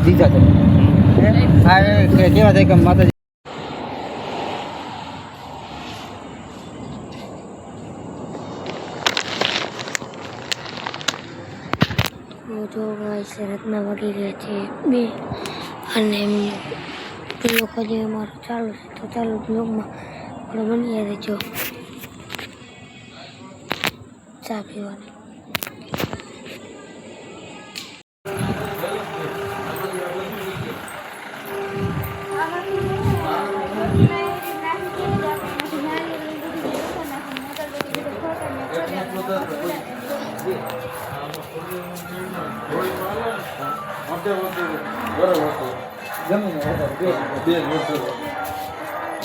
દીધા તમે આ કેવા થાય કે માતાજી जो गाइस रत्ना वगी गए थे बे અને પેલો ખોજે અમારો ચાલુ છે તો ચાલુ બ્લોગમાં આપણે બની રહેજો ચા પીવાની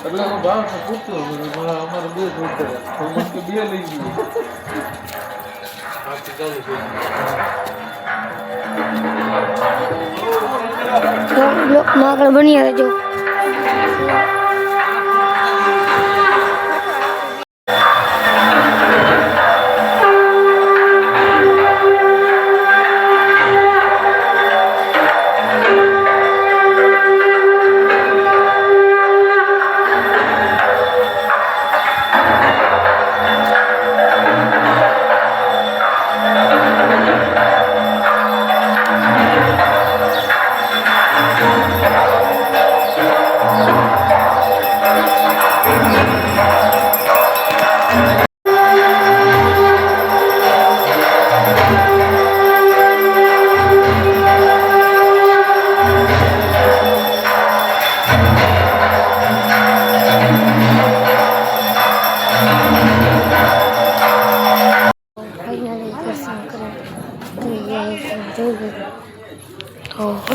એટલે ભાવ પૂછતો અમારે બે બે લઈ ગયું આગળ બની રહેજો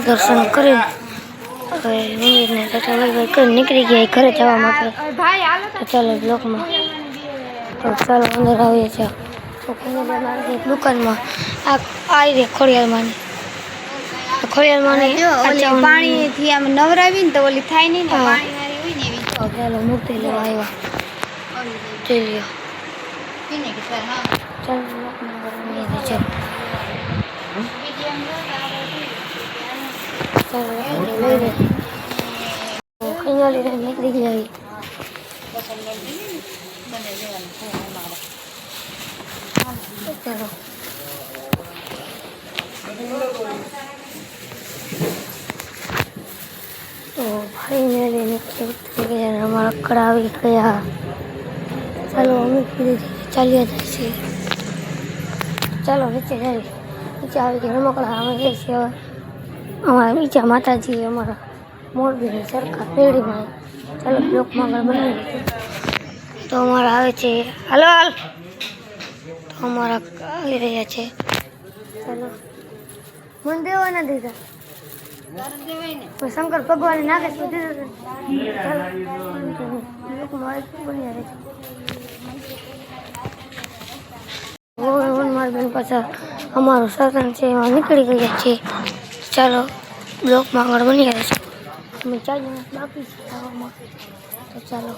दर्शन करें मंदिर में टाटा बाय बाय कर निकली गया घरे जवा माटे तो चलो ब्लॉक में तो चलो अंदर आवे छे तो फाइनली दुकान में आई रे खोड़ियाल मानी ओली पानी थी आम नवरावी ने तो ओली थाय नहीं ने पानी वाली हुई ने एवी तो चलो मूर्ति लेवा आया चलियो पीने के सर हां चलो ब्लॉक में बनी दे छे निकली गई चलो तो भाई मेरे नीचे उतर गया हमारा कड़ा भी गया चलो हमें धीरे धीरे चलिए जैसे चलो नीचे जाइए नीचे आ गए रमकड़ा हमें जैसे हमारा नीचे माता जी हमारा मोरबी सरकार पेड़ी में चलो ब्लॉक में बनी तो हमारा आवे छे हेलो हाल तो हमारा આવી રહ્યા છે चलो मन देवा ना दीदा शंकर भगवान नागे सुधी ब्लॉक में बनी रहे छे वो मार बेन पाछा हमारो साधन छे एमां નીકળી ગયા છે चलो ब्लॉक में आगे बनी रहे छे मैं 4 मिनट बाकी तो चलो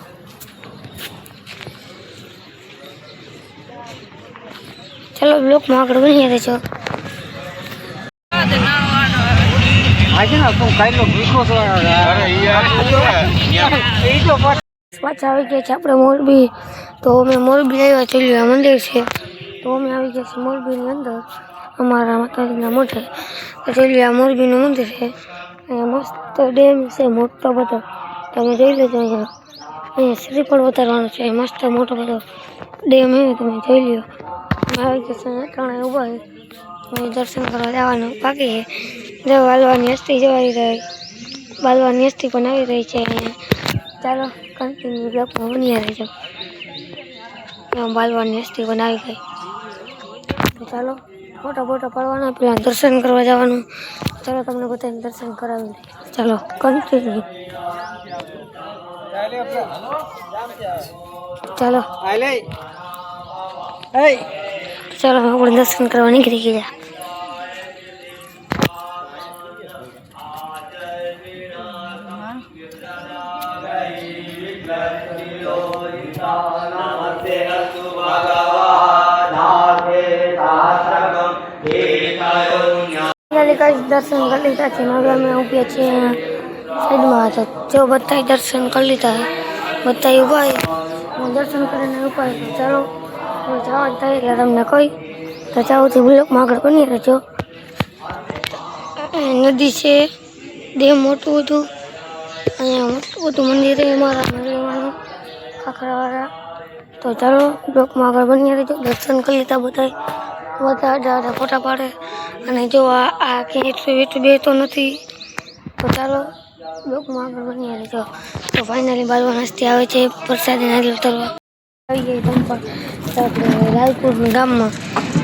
चलो ब्लॉक में आगे बनी रहे छो आज ना तो काई लोग वीखो तो अरे यार એ તો પાછા આવી ગયા છે આપણે મોરબી તો અમે મોરબી આવ્યા ચલ્યા મંદિર છે તો અમે આવી ગયા છે મોરબીની અંદર અમારા માતાજીના મોઢે તો ચલ્યા મોરબીનું મંદિર છે અહીંયા મસ્ત ડેમ છે મોટો બધો તમે જોઈ લેજો અહીંયા શ્રીફળ વધારવાનું છે મસ્ત મોટો બધો ડેમ છે તમે જોઈ લ્યો અમે આવી ગયા છે ત્રણે ઊભા છે દર્શન કરવા જવાનું બાકી છે જો બાલવાની હસ્તી જોઈ રહી બાલવાની હસ્તી પણ આવી રહી છે અહીંયા ચાલો કન્ટિન્યુ બ્લોકમાં બની રહેજો બાલવાની હસ્તી પણ આવી ગઈ તો ચાલો ફોટો પાડવાનો પેલા દર્શન કરવા જવાનું ચાલો તમને બધાને દર્શન કરાવી દઈએ ચાલો કન્ટિન્યુ ચાલો ચાલો આપણે દર્શન કરવા નીકળી ગયા દર્શન કરી લીધા છે. હવે અમે ઊભ્યા છીએ સાઈડમાં. તો જો બધા દર્શન કરી લીધા બધા ઊભા હું દર્શન કરીને ઊભા તો ચાલો જવા થાય એટલે તમને કહી તો ચાલોથી બ્લોકમાં આગળ બની રહેજો. નદી છે, ડેમ મોટું હતું, અહીંયા મોટું બધું મંદિર છે અમારા નદીવાનું ખાખરાવાળા. તો ચાલો બ્લોકમાં આગળ બની રહેજો. દર્શન કરી લીધા બધા આડા ફોટા પાડે અને જો આ ક્યાંય એટલું બેતો નથી. તો ચાલો બ્લોકમાં આગળ બની રહેજો. તો ફાઇનલી બાલવા નાસ્તી આવે છે પ્રસાદી નારિયેળ તરવા આવી ગઈ દંપર આપણે લાલપુર ગામમાં.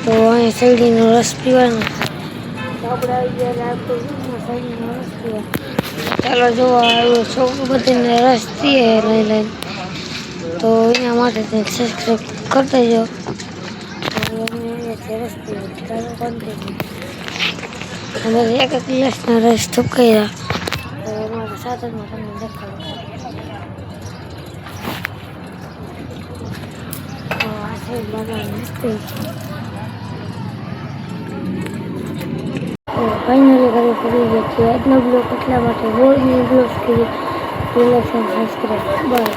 તો અહીંયા શેરડીનો રસ પીવાનો. તો આપણે આવી ગયા લાલપુર ગામમાં શેરડીનો રસ પીવા. ચાલો જોવા આવ્યો છોકરું બધાને રસ પીએ લઈ લઈને. તો એના માટે સબસ્ક્રાઈબ કરી દેજો. રસ પીવો ચાલો અમે એક ગ્લાસના રસ થૂકાયા. તો અમારા સાધનમાં તમને દેખાડો. તો આ સાઈડ બાબાની મસ્તી. તો ફાઇનલી ઘરે ફરી ગયા છીએ. આજનો બ્લોગ એટલા માટે રોજની બ્લોગ કરી રિલેક્શન સબસ્ક્રાઈબ બાય.